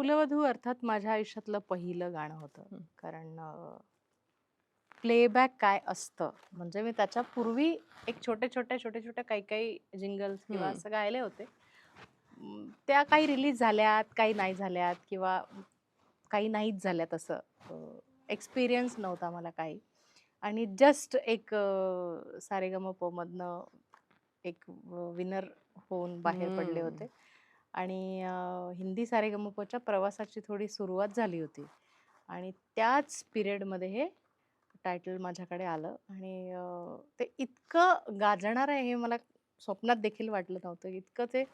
कुलवधू अर्थात माझ्या आयुष्यातलं पहिलं गाणं होतं. हं. कारण प्लेबॅक काय असतं, म्हणजे मी त्याच्यापूर्वी एक छोटे-छोटे काही-काही जिंगल्स किंवा हं. असं गायले होते. त्या काही रिलीज झाल्यात, काही नाही झाल्यात किंवा काही नाहीच झाल्यात असं एक्सपिरियन्स नव्हता मला काही. आणि जस्ट एक सारेगमपमधनं एक विनर होऊन बाहेर पडले हं. होते. आणि हिंदी सारेगमपच्या प्रवासाची थोडी सुरुवात झाली होती. आणि त्याच पिरियडमध्ये हे टायटल माझ्याकडे आलं आणि ते इतकं गाजणार आहे हे मला स्वप्नात देखील वाटलं नव्हतं. इतकं ते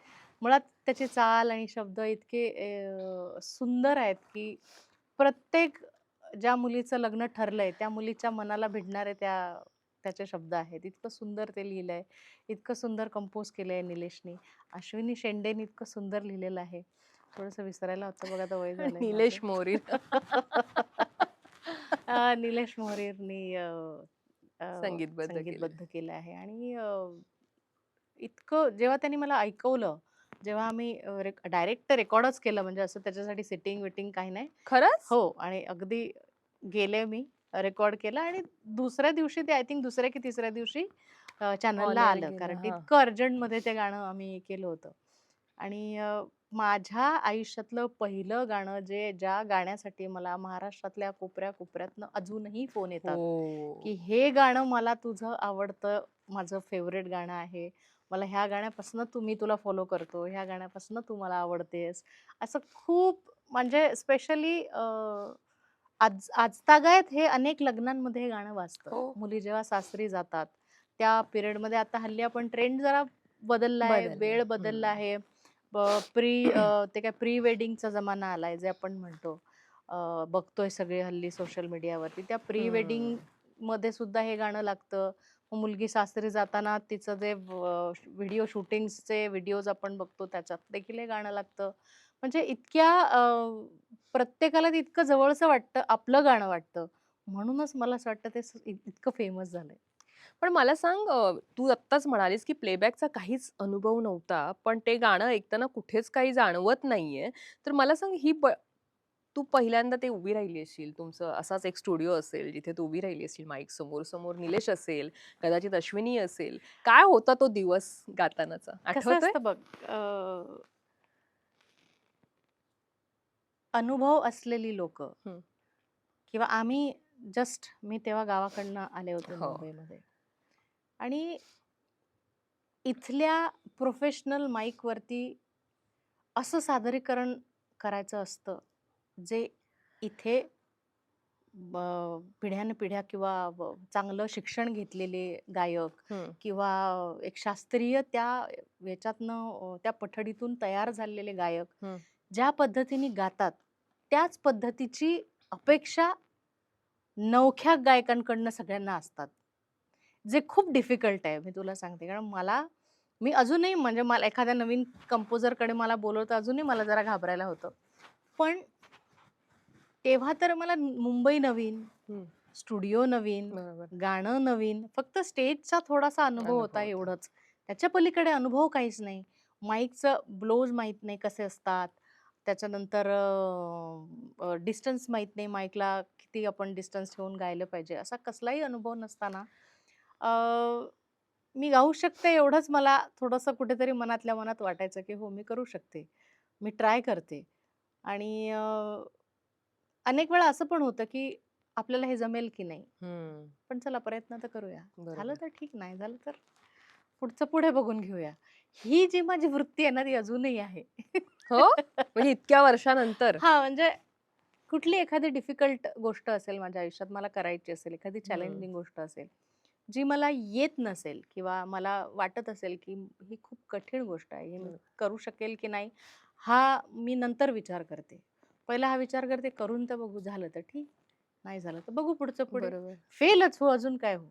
मुळात त्याची चाल आणि शब्द इतके सुंदर आहेत, की प्रत्येक ज्या मुलीचं लग्न ठरलंय त्या मुलीच्या मनाला भिडणारे त्याचे शब्द आहेत. इतकं सुंदर ते लिहिलंय, इतकं सुंदर कंपोज केलंय निलेशनी. अश्विनी शेंडेनी इतकं सुंदर लिहिलेलं आहे. थोडंसं विसरायला होतं बघा, आता वय झालंय माझं. निलेश मोरे. निलेश मोहरीरनी संगीतबद्ध केलंय. संगीतबद्ध केलं आहे. आणि इतकं जेव्हा त्यांनी मला ऐकवलं, जेव्हा आम्ही डायरेक्ट रेकॉर्डच केलं, म्हणजे असं त्याच्यासाठी सिटिंग-विटिंग काही नाही. खरंच? हो, आणि अगदी गेले मी, रेकॉर्ड केलं आणि दुसऱ्या दिवशी ते आय थिंक दुसऱ्या की तिसऱ्या दिवशी चॅनलला ऑन एअर आलं. गेलं. कारण ते हां. इतकं अर्जंटमध्ये ते गाणं आम्ही केलं होतं. आणि माझ्या आयुष्यातलं पहिलं गाणं ज्या गाण्यासाठी मला महाराष्ट्रातल्या कोपऱ्या-कोपऱ्यातनं अजूनही फोन येतात, हो. की हे गाणं मला तुझं आवडतं, माझं फेव्हरेट गाणं आहे. मला ह्या गाण्यापासून मी तुला फॉलो करतो, ह्या गाण्यापासून तू मला आवडतेस. असं खूप, म्हणजे स्पेशली आजतागायत हे अनेक लग्नांमध्ये हे गाणं वाजतं. हो. मुली जेव्हा सासरी जातात, त्या पिरियडमध्ये आता हल्ली आपण ट्रेंड जरा बदलला आहे, बदललंय. वेळ हं. बदलला आहे. ते काय प्री वेडिंगचा जमाना आलाय जे आपण म्हणतो. बघतोय सगळे हल्ली सोशल मीडियावरती. त्या प्री वेडिंग हं. मध्ये सुद्धा हे गाणं लागतं. मग मुलगी सासरी जाताना तिचं जे व्हिडिओ शूटिंग्सचे व्हिडिओज आपण बघतो त्याच्यात देखील हे गाणं लागतं. म्हणजे इतक्या प्रत्येकाला ते इतकं जवळचं वाटतं, आपलं गाणं वाटतं. म्हणूनच मला असं वाटतं ते इतकं फेमस झालंय. पण मला सांग तू आत्ताच म्हणालीस, की प्लेबॅकचा काहीच अनुभव नव्हता, पण ते गाणं ऐकताना कुठेच काही जाणवत नाहीये. तर मला सांग तू पहिल्यांदा ते उभी राहिली असशील, तुमचं असाच एक स्टुडिओ असेल, जिथे तू उभी राहिली असशील माईक समोर. समोर निलेश असेल, कदाचित अश्विनी असेल. काय होता तो दिवस गातानाचा? कसं आठवतोय? असतं बघ, अनुभव असलेली लोकं हं. किंवा मी तेव्हा गावाकडनं आले होते हो. मुंबईमध्ये. आणि इथल्या प्रोफेशनल माईकवरती असं सादरीकरण करायचं असतं, जे इथे पिढ्यानपिढ्या किंवा चांगलं शिक्षण घेतलेले गायक हं. किंवा एक शास्त्रीय ह्याच्यातनं त्या पठडीतून तयार झालेले गायक हं. ज्या पद्धतीने गातात, त्याच पद्धतीची अपेक्षा नवख्या गायकांकडनं सगळ्यांना असतात. जे खूप डिफिकल्ट आहे, मी तुला सांगते. कारण मी अजूनही, म्हणजे मला एखाद्या नवीन कंपोजरकडे मला बोलवतं, अजूनही मला जरा घाबरायला होतं. पण तेव्हा तर मला मुंबई नवीन, हं. स्टुडिओ नवीन, बरोबर. गाणं नवीन, फक्त स्टेजचा थोडासा अनुभव होता अनुभव होता. एवढंच. त्याच्या पलीकडे अनुभव काहीच नाही. माईकचं ब्लोज माहीत नाही कसे असतात. त्याच्यानंतर डिस्टन्स माहीत नाही, माईकला किती आपण डिस्टन्स ठेवून गायलं पाहिजे, असा कसलाही अनुभव नसताना अ, मी गाऊ शकते एवढंच मला थोडंसं कुठेतरी मनातल्या मनात वाटायचं, की हो मी करू शकते. मी ट्राय करते. आणि अनेक वेळा असं पण होतं, की आपल्याला हे जमेल की नाही. हं. पण चला प्रयत्न तर करूया. झालं बरोबर. तर ठीक, नाही झालं तर पुढचं पुढे बघून घेऊया. ही जी माझी वृत्ती आहे ना, ती अजूनही आहे. हो? म्हणजे इतक्या वर्षानंतर? हां, म्हणजे कुठली एखादी डिफिकल्ट गोष्ट असेल माझ्या आयुष्यात, मला करायची असेल, एखादी हं. चॅलेंजिंग गोष्ट असेल, जी मला येत नसेल किंवा मला वाटत असेल, की ही खूप कठीण गोष्ट आहे, हे मी बरं. करू शकेल की नाही, हा मी नंतर विचार करते. पहिला हा विचार करते, करून तर बघू, झालं तर ठीक, नाही झालं तर बघू पुढचं पुढे. बरोबर. फेलच हो, अजून काय हो.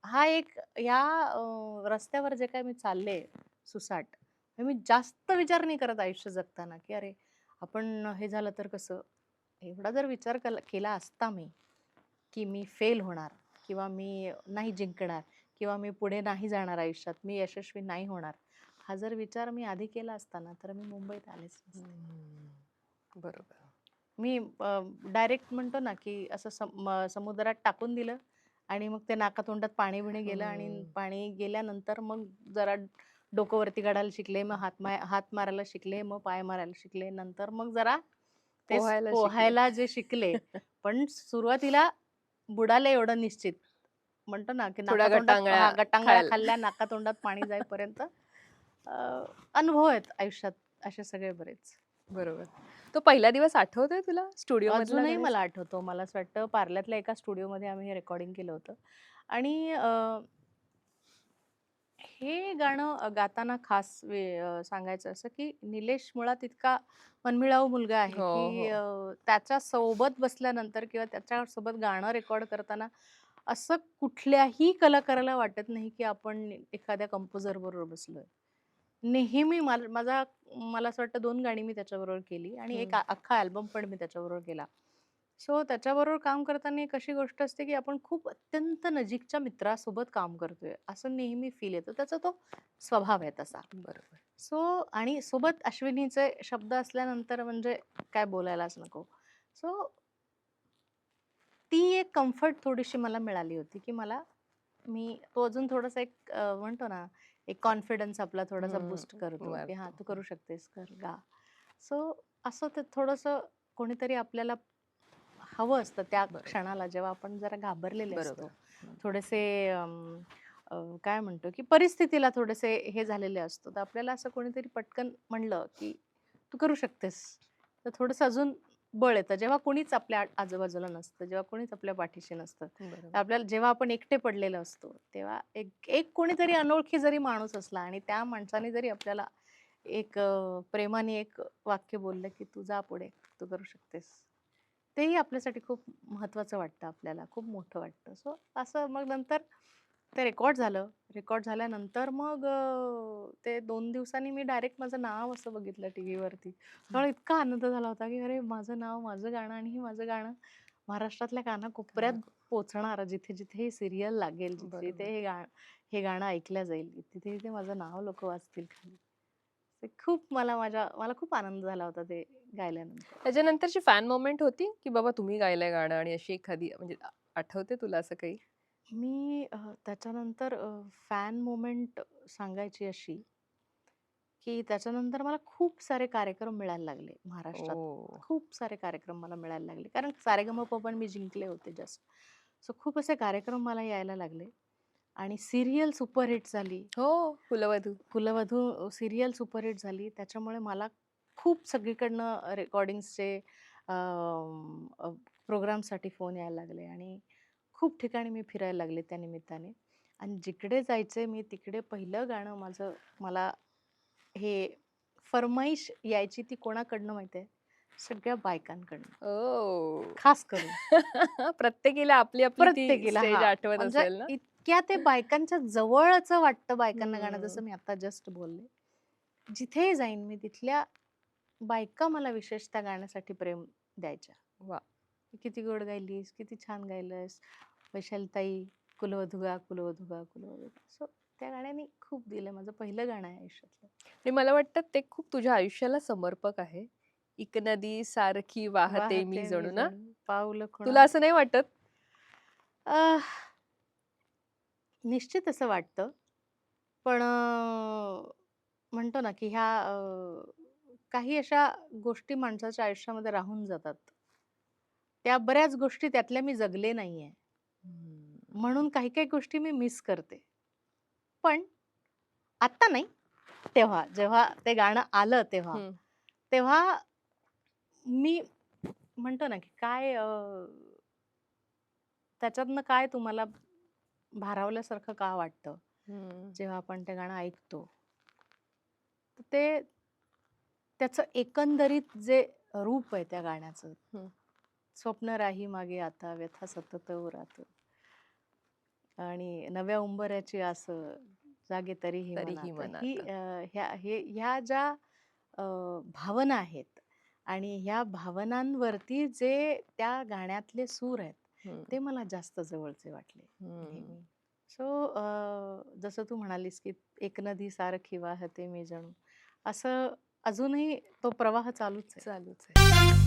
हा एक या रस्त्यावर जे काय मी चालले सुसाट, हे मी जास्त विचार नाही करत आयुष्य जगताना, की अरे आपण हे झालं तर कसं. एवढा जर विचार केला असता मी, की मी फेल होणार किंवा मी नाही जिंकणार किंवा मी पुढे नाही जाणार आयुष्यात, मी यशस्वी नाही होणार, हा जर विचार मी आधी केला असता ना, तर मी मुंबईत आलेच नसते. हं. बरोबर. मी डायरेक्ट म्हणतो ना, की असं समुद्रात टाकून दिलं आणि मग ते नाकातोंडात पाणी-बिणी गेलं आणि हम्म. पाणी गेल्यानंतर मग जरा डोकं वरती काढायला शिकले, मग हात मारायला शिकले, मग पाय मारायला शिकले. नंतर मग जरा ते पोहायला शिकले. पोहायला जे शिकले. पण सुरुवातीला बुडाले एवढं निश्चित. म्हणतो ना, की थोड्या नाकातोंडात गटांगळ्या गटांगळ्या खायला. खाल्ल्या, नाकातोंडात पाणी जाईपर्यंत अनुभव आहेत आयुष्यात असे सगळे बरेच. बरोबर. तो पहिला दिवस आठवतोय तुला स्टुडिओ मधला अजूनही मला गणेश? आठवतो. मला असं वाटतं पार्ल्यातल्या एका स्टुडिओमध्ये आम्ही हे रेकॉर्डिंग केलं होतं आणि हे गाणं गाताना खास सांगायचं असं, की निलेश मुळात इतका मनमिळावू मुलगा आहे, हो, की हो. त्याच्या सोबत बसल्यानंतर किंवा त्याच्यासोबत गाणं रेकॉर्ड करताना असं कुठल्याही कलाकाराला वाटत नाही, की आपण एखाद्या कंपोझर बरोबर बसलोय. नेहमी मला असं वाटतं 2 गाणी मी त्याच्याबरोबर केली आणि एक हं. अख्खा अल्बम पण मी त्याच्याबरोबर केला. सो त्याच्याबरोबर काम करताना एक अशी गोष्ट असते, की आपण खूप अत्यंत नजीकच्या मित्रासोबत काम करतोय, असं नेहमी फील येतं. त्याचा तो स्वभाव आहे तसा. बरोबर. सो आणि सोबत अश्विनीचे शब्द असल्यानंतर म्हणजे काय बोलायलाच नको. सो ती एक कम्फर्ट थोडीशी मला मिळाली होती, की तो अजून थोडासा एक म्हणतो ना, एक कॉन्फिडन्स आपला थोडासा बूस्ट करतो, की हां, वाढतो. तू हं. करू शकतेस, कर, गा. सो असं ते थोडंसं कोणीतरी आपल्याला हवं असतं त्या बरोबर, क्षणाला, जेव्हा आपण जरा घाबरलेले बरोबर. असतो. हं. थोडेसे काय म्हणतो, की परिस्थितीला थोडेसे हे झालेले असतो. तर आपल्याला असं कोणीतरी पटकन म्हणलं, की "तू करू शकतेस." तर थोडंसं अजून बळ येतं. जेव्हा कोणीच आपल्या आजूबाजूला नसतं, जेव्हा कोणीच आपल्या पाठीशी नसतं. तर बरोबर. आपल्याला जेव्हा आपण एकटे पडलेलो असतो, तेव्हा एक एक कोणीतरी अनोळखी जरी माणूस असला आणि त्या माणसाने जरी आपल्याला एक प्रेमाने एक वाक्य बोललं, की "तू जा पुढे, तू करू शकतेस." तेही आपल्यासाठी खूप महत्त्वाचं वाटतं आपल्याला, खूप मोठं वाटतं. सो असं मग नंतर ते रेकॉर्ड झालं. रेकॉर्ड झाल्यानंतर मग ते 2 दिवसांनी मी डायरेक्ट माझं नाव असं बघितलं टीव्हीवरती. हं. तेव्हा इतका आनंद झाला होता, की अरे माझं नाव, माझं गाणं आणि हे माझं गाणं महाराष्ट्रातल्या कानाकोपऱ्यात कानाकोपऱ्यात. पोहोचणार. जिथे-जिथे ही सीरियल लागेल, जिथे-जिथे बरोबर. हे गाणं ऐकलं जाईल, तिथे-तिथे माझं नाव लोकं वाचतील खाली. ते खूप मला खूप आनंद झाला होता ते गायल्यानंतर. त्याच्यानंतरची फॅन मोमेंट होती, की बाबा तुम्ही गायलंय गाणं आणि अशी एखादी म्हणजे आठवते तुला असं काही? मी त्याच्यानंतर फॅन मोमेंट सांगायची अशी, की त्याच्यानंतर मला खूप सारे कार्यक्रम मिळायला लागले महाराष्ट्रात. ओह! खूप सारे कार्यक्रम मला मिळायला लागले. कारण सारेगमप पण मी जिंकले होते जस्ट. सो खूप असे कार्यक्रम मला यायला लागले आणि सीरियल सुपरहिट झाली. हो, कुलवधू. कुलवधू सीरियल सुपरहिट झाली. त्याच्यामुळे मला खूप सगळीकडनं रेकॉर्डिंग्सचे प्रोग्रामसाठी फोन यायला लागले आणि खूप ठिकाणी मी फिरायला लागले त्या निमित्ताने. आणि जिकडे जायचे मी तिकडे पहिलं गाणं मला हे फर्माईश यायची ती कोणाकडनं माहिती आहे? सगळ्या बायकांकडनं. ओह! खास करून. प्रत्येकीला आपली-आपली ती प्रत्येकीला स्टेज हां. आठवत म्हणजे असेल ना? इतक्या ते बायकांच्या जवळचं वाटतं बायकांना गाणं, हं. जसं मी आता जस्ट बोलले. जिथेही जाईन मी तिथल्या बायका मला विशेष त्या गाण्यासाठी प्रेम द्यायच्या. वाह! "किती गोड गायलीस, किती छान गायलंस, वैशालीताई, कुलवधू गा, कुलवधू गा, कुलवधू गा." सो त्या गाण्याने खूप दिलं. माझं पहिलं गाणं आहे आयुष्यातलं. आणि मला वाटतं ते खूप तुझ्या आयुष्याला समर्पक आहे. "एक नदी सारखी वाहते मी वाहते मी जणू" ना? जणू पाऊल खुणा. तुला असं नाही वाटत? अ, निश्चित असं वाटतं. पण म्हणतो ना, की काही अशा गोष्टी माणसाच्या आयुष्यामध्ये राहून जातात. त्या बऱ्याच गोष्टी त्यातल्या मी जगले नाहीये. हं. म्हणून काही-काही गोष्टी मी मिस करते. पण आत्ता नाही, तेव्हा जेव्हा ते गाणं आलं तेव्हा. हं. तेव्हा मी म्हणतो ना, की त्याच्यातनं काय तुम्हाला भारावल्यासारखं का वाटतं, हं. जेव्हा आपण ते गाणं ऐकतो? तर त्याचं एकंदरीत जे रूप आहे त्या गाण्याचं, हं. स्वप्न राही मागे आता व्यथा सतत उरात आणि नव्या उंबऱ्याची आस जागे तरीही तरीही मनात. मनात. ह्या ज्या अ, भावना आहेत आणि ह्या भावनांवरती जे त्या गाण्यातले सूर आहेत, हं. ते मला जास्त जवळचे वाटले हं. नेहमी. सो जसं तू म्हणालीस, की "एक नदी सारखी वाहते मी जणू." असं अजूनही तो प्रवाह चालूच आहे. चालूच आहे.